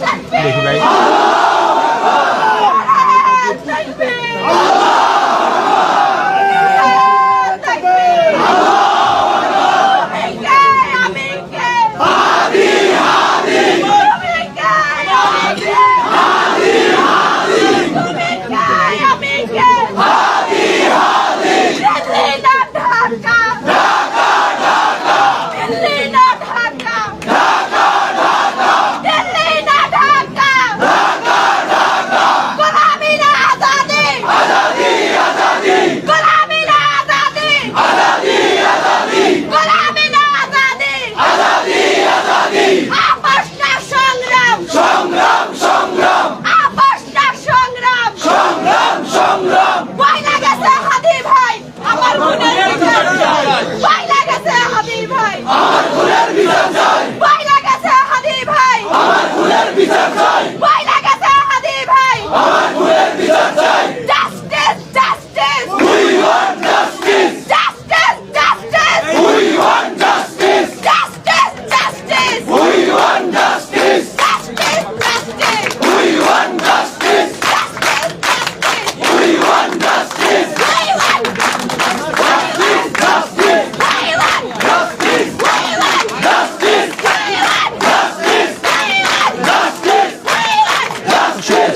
দেখি ভাই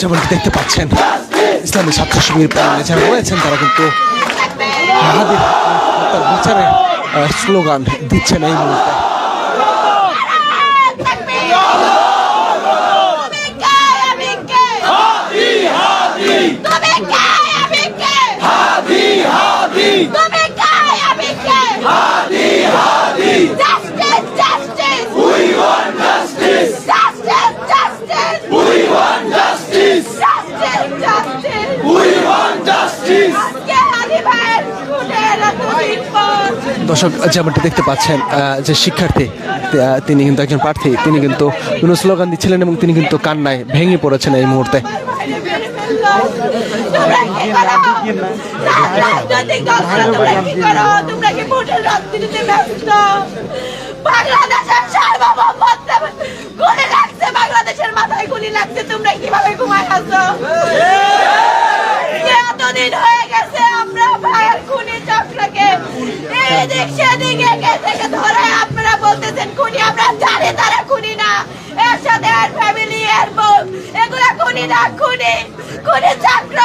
যেমনটি দেখতে পাচ্ছেন ইসলামী ছাত্র শিবির যারা রয়েছেন তারা কিন্তু মাহাদির হত্যার বিচারে স্লোগান দিচ্ছেন এই মুহূর্তে। দর্শক যেমনটি দেখতে পাচ্ছেন যে শিক্ষার্থী তিনি কিন্তু একজন প্রার্থী, তিনি কিন্তু কোনো স্লোগান দিচ্ছিলেন এবং তিনি কিন্তু কান্নায় ভেঙে পড়েছেন এই মুহূর্তে। বাংলাদেশের মাথায় গুলি লাগছে, তোমরা কিভাবে ঘুমায় আছো? এতদিন হয়ে গেছে আমরা ভাইয়ের খুনি চক্রকে এদিক সেদিক একে থেকে ধরে আপনারা বলতেছেন খুনি, আমরা জানি তারা খুনি না। এর সাথে আর ফ্যামিলি এর বউ এগুলা খুনি না, খুনি খুনি চক্র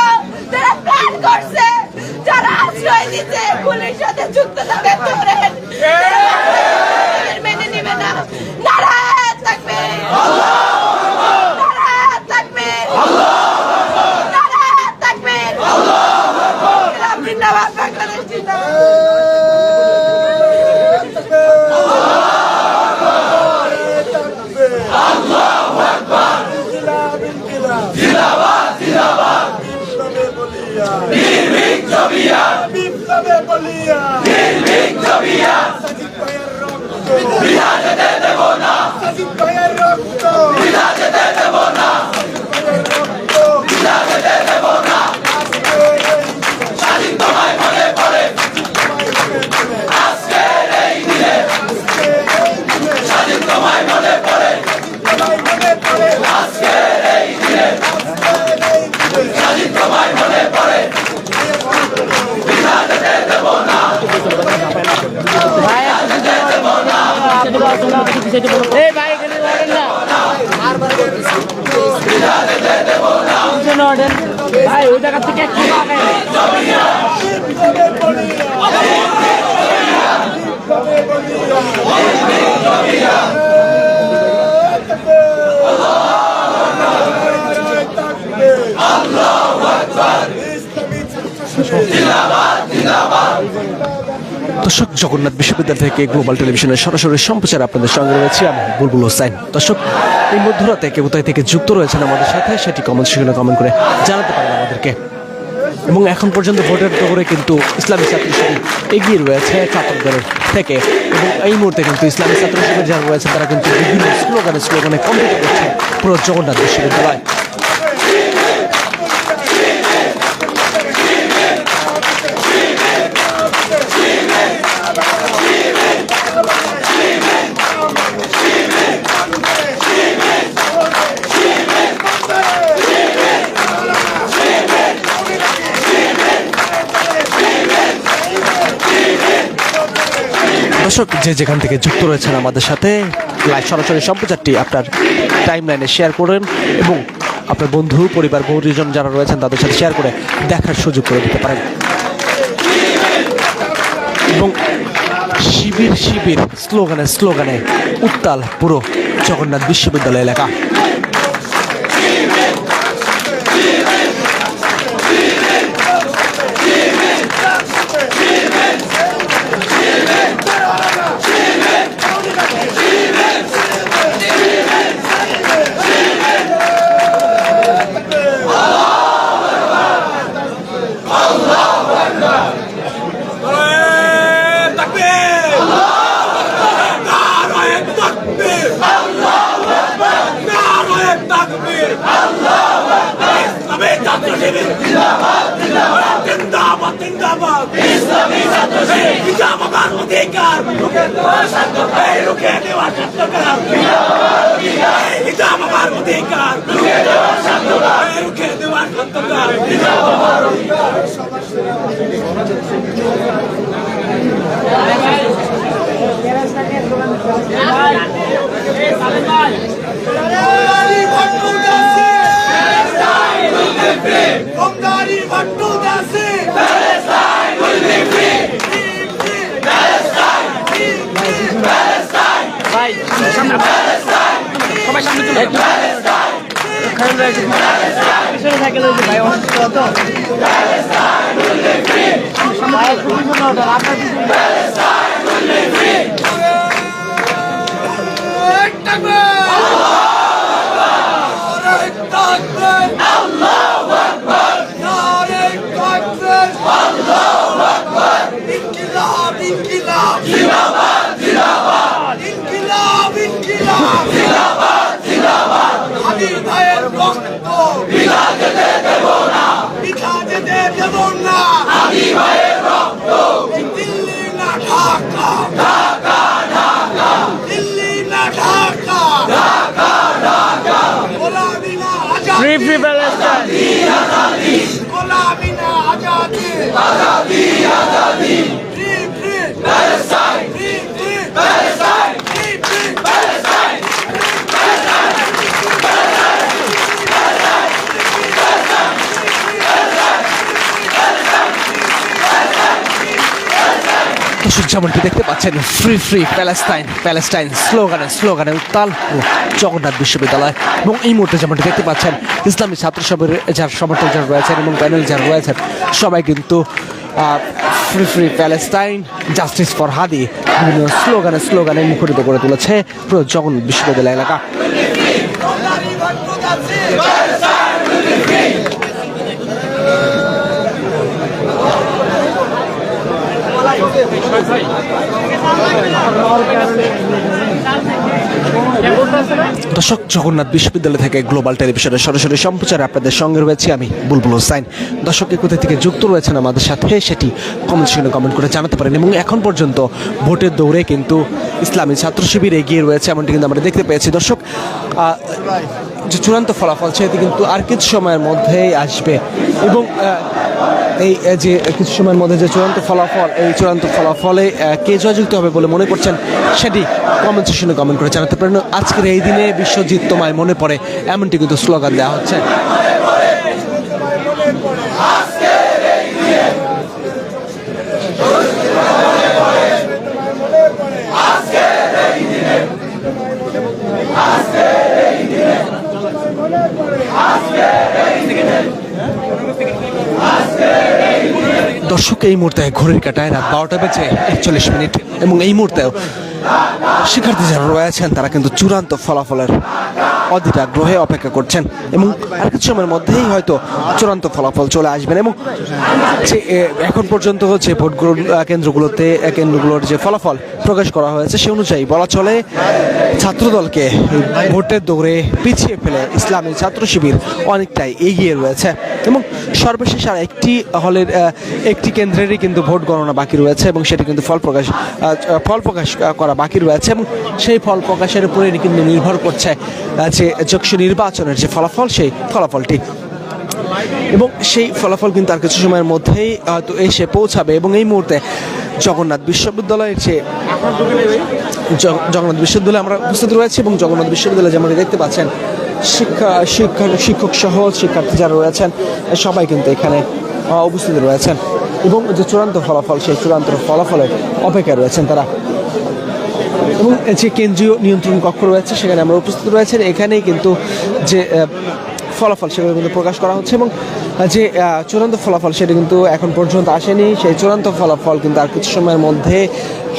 যারা প্ল্যান করছে, যারা আশ্রয় দিচ্ছে, খুনির সাথে যুক্ত তাদের ধরেন, মেনে নেবে না। নারায়ণ থাকবে ভাই ওই জায়গা থেকে দর্শক, জগন্নাথ বিশ্ববিদ্যালয় থেকে গ্লোবাল টেলিভিশনের সরাসরি সম্প্রচার আপনাদের সঙ্গে রয়েছে আমি বুলবুল হোসেন। দর্শক, এই মধ্যরাতে কে কোথায় থেকে যুক্ত রয়েছেন আমাদের সাথে সেটি কমেন্ট সেকশনে কমেন্ট করে জানাতে পারেন আমাদেরকে। এবং এখন পর্যন্ত ভোটের দৌড়ে কিন্তু ইসলামী ছাত্র শিবির এগিয়ে রয়েছে ছাত্র দলের থেকে, এবং এই মুহূর্তে কিন্তু ইসলামী ছাত্র শিবির যারা রয়েছে তারা কিন্তু বিভিন্ন স্লোগানে কমপ্লিট করছে পুরো জগন্নাথ বিশ্ববিদ্যালয়। দর্শক যে যেখান থেকে যুক্ত রয়েছেন আমাদের সাথে লাইভ সরাসরি সম্প্রচারটি আপনার টাইম লাইনে শেয়ার করেন এবং আপনার বন্ধু পরিবার পরিজন যারা রয়েছেন তাদের সাথে শেয়ার করে দেখার সুযোগ করে দিতে পারেন। এবং শিবির শিবির স্লোগানে স্লোগানে উত্তাল পুরো জগন্নাথ বিশ্ববিদ্যালয় এলাকা। Free Palestine! দর্শক যেমনটি দেখতে পাচ্ছেন ফ্রি ফ্রি প্যালেস্টাইন প্যালেস্টাইন স্লোগানে স্লোগানে উত্তাল জগন্নাথ বিশ্ববিদ্যালয়। এবং এই মুহূর্তে যেমনটি দেখতে পাচ্ছেন ইসলামী ছাত্র সভার যার সমর্থক যারা রয়েছেন এবং প্যানেল যারা রয়েছেন সবাই কিন্তু free free Palestine justice for Hadi বিভিন্ন স্লোগানে স্লোগানে মুখরিত করে তুলেছে পুরো জগন্নাথ বিশ্ববিদ্যালয় এলাকা। দর্শক জগন্নাথ বিশ্ববিদ্যালয় থেকে গ্লোবাল টেলিভিশনের সরাসরি সম্প্রচারে আপনাদের সঙ্গে রয়েছে আমি বুলবুল হোসাইন। দর্শক কোথা থেকে যুক্ত রয়েছেন আমাদের সাথে সেটি কমেন্ট সেকশনে কমেন্ট করে জানাতে পারেন। এবং এখন পর্যন্ত ভোটের দৌড়ে কিন্তু ইসলামী ছাত্র শিবির এগিয়ে রয়েছে এমনটি কিন্তু আমরা দেখতে পেয়েছি। দর্শক যে চূড়ান্ত ফলাফল সেটি কিন্তু আর কিছু সময়ের মধ্যেই আসবে এবং এই যে কিছু সময়ের মধ্যে যে চূড়ান্ত ফলাফল এই চূড়ান্ত ফলাফলে কে জয়যুক্ত হবে বলে মনে করছেন সেটি কমেন্ট সেকশনে কমেন্ট করে জানাতে পারেন। আজকের এই দিনে বিশ্বজিৎ তোমায় মনে পড়ে এমনটি কিন্তু স্লোগান দেওয়া হচ্ছে। দর্শক এই মুহূর্তে ঘড়ির কাটায় রাত 12টা বেজে 41 এবং এই মুহূর্তেও শিক্ষার্থী যারা রয়েছেন তারা কিন্তু চূড়ান্ত ফলাফলের অধীর আগ্রহে অপেক্ষা করছেন এবং আর কিছু সময়ের মধ্যেই হয়তো চূড়ান্ত ফলাফল চলে আসবেন। এবং এখন পর্যন্ত যে ভোট কেন্দ্রগুলোর যে ফলাফল প্রকাশ করা হয়েছে সে অনুযায়ী বলা চলে ছাত্রদলকে ভোটের দৌড়ে পিছিয়ে ফেলে ইসলামী ছাত্র শিবির অনেকটাই এগিয়ে রয়েছে এবং সর্বশেষ আর একটি কেন্দ্রেরই কিন্তু ভোট গণনা বাকি রয়েছে এবং সেটি কিন্তু ফল প্রকাশ করা বাকি রয়েছে এবং সেই ফল প্রকাশের উপরে কিন্তু নির্ভর করছে যে যক্ষু নির্বাচনের যে ফলাফল সেই ফলাফলটি এবং সেই ফলাফল কিন্তু আর কিছু সময়ের মধ্যেই হয়তো এসে পৌঁছাবে। এবং এই মুহূর্তে জগন্নাথ বিশ্ববিদ্যালয়ের যে জগন্নাথ বিশ্ববিদ্যালয়ে আমরা উপস্থিত রয়েছি এবং জগন্নাথ বিশ্ববিদ্যালয়ে যেমন দেখতে পাচ্ছেন শিক্ষক সহ শিক্ষার্থী যারা রয়েছেন সবাই কিন্তু এখানে উপস্থিত রয়েছেন এবং যে চূড়ান্ত ফলাফল সেই চূড়ান্ত ফলাফলের অপেক্ষায় রয়েছেন তারা। এবং যে কেন্দ্রীয় নিয়ন্ত্রণ কক্ষ রয়েছে সেখানে আমরা উপস্থিত রয়েছেন, এখানেই কিন্তু যে ফলাফল সেগুলো কিন্তু প্রকাশ করা হচ্ছে এবং যে চূড়ান্ত ফলাফল সেটা কিন্তু এখন পর্যন্ত আসেনি। সেই চূড়ান্ত ফলাফল কিন্তু আর কিছু সময়ের মধ্যে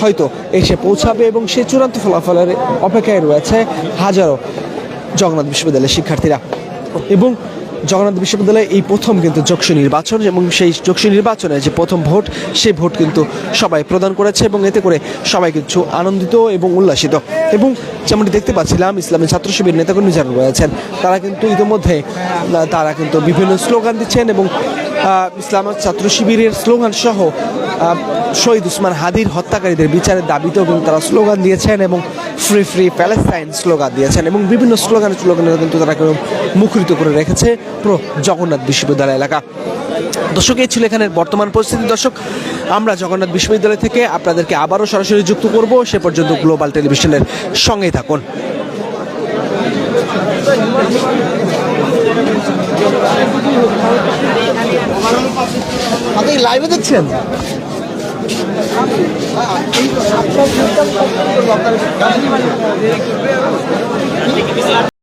হয়তো এসে পৌঁছাবে এবং সেই চূড়ান্ত ফলাফলের অপেক্ষায় রয়েছে হাজারো জগন্নাথ বিশ্ববিদ্যালয়ের শিক্ষার্থীরা। এবং জগন্নাথ বিশ্ববিদ্যালয়ে এই প্রথম কিন্তু যক্ষী নির্বাচন এবং সেই যক্ষী নির্বাচনে যে প্রথম ভোট সেই ভোট কিন্তু সবাই প্রদান করেছে এবং এতে করে সবাই কিছু আনন্দিত এবং উল্লাসিত। এবং যেমনটি দেখতে পাচ্ছিলাম ইসলামী ছাত্র শিবির নেতাকর্মী যারা রয়েছেন তারা কিন্তু ইতিমধ্যে তারা কিন্তু বিভিন্ন স্লোগান দিচ্ছেন এবং ইসলামী ছাত্র শিবিরের স্লোগান সহ শহীদ উসমান হাদির হত্যাকারীদের বিচারের দাবিতেও কিন্তু তারা স্লোগান দিয়েছেন এবং ফ্রি ফ্রি প্যালেস্টাইন স্লোগান দিয়েছেন এবং বিভিন্ন স্লোগানে কিন্তু তারা মুখরিত করে রেখেছে পুরো জগন্নাথ বিশ্ববিদ্যালয় এলাকা। দর্শক, এই ছিল এখানের বর্তমান পরিস্থিতি। দর্শক, আমরা জগন্নাথ বিশ্ববিদ্যালয় থেকে আপনাদেরকে আবারও সরাসরি যুক্ত করব, সে পর্যন্ত গ্লোবাল টেলিভিশনের সঙ্গেই থাকুন। আপনি লাইভে দেখছেন?